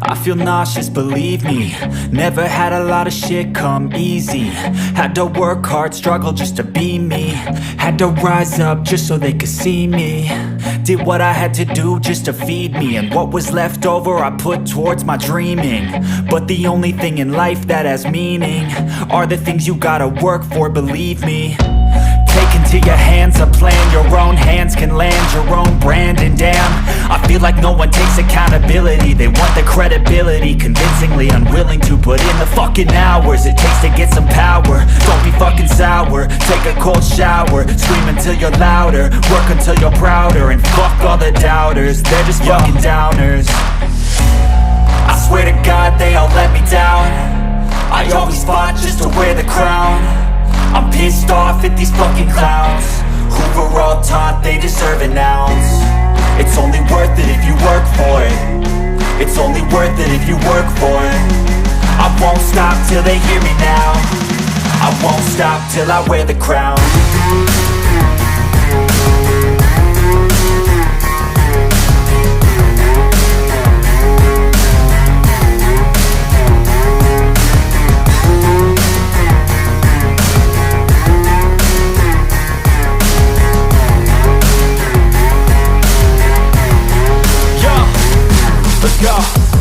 I feel nauseous, believe me. Never had a lot of shit come easy. Had to work hard, struggle just to be me. Had to rise up just so they could see me. Did what I had to do just to feed me. And what was left over I put towards my dreaming. But the only thing in life that has meaning are the things you gotta work for, believe me. Take into your hands a plan, your own hands can land your own brand. And damn, I feel like no one takes accountability. They want the credibility, convincingly unwilling to put in the fucking hours it takes to get some power. Don't be fucking sour, take a cold shower. Scream until you're louder, work until you're prouder. And fuck all the doubters, they're just fucking downers. I swear to God they all let me down. I always fought just to wear the crown. I'm pissed off at these fucking clowns who were all taught they deserve an ounce. It's only worth it if you work for it. It's only worth it if you work for it. I won't stop till they hear me now. I won't stop till I wear the crown.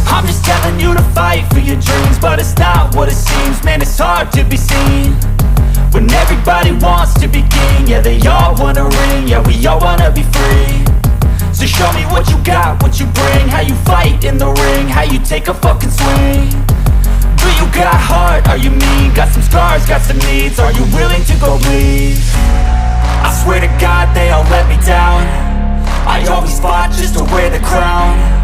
I'm just telling you to fight for your dreams, but it's not what it seems. Man, it's hard to be seen when everybody wants to be king. Yeah, they all wanna ring, yeah, we all wanna be free. So show me what you got, what you bring, how you fight in the ring, how you take a fucking swing. Do you got heart, are you mean? Got some scars, got some needs, are you willing to go bleed? I swear to God they all let me down. I always fought just to wear the crown.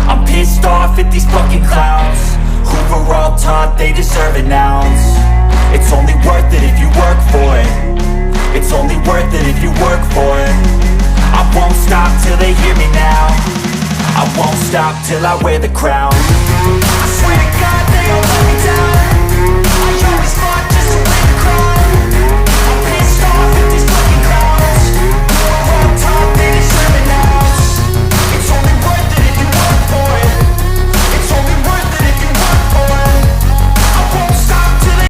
I'm pissed off at these fucking clowns who were all taught they deserve an ounce. It's only worth it if you work for it. It's only worth it if you work for it. I won't stop till they hear me now. I won't stop till I wear the crown. I swear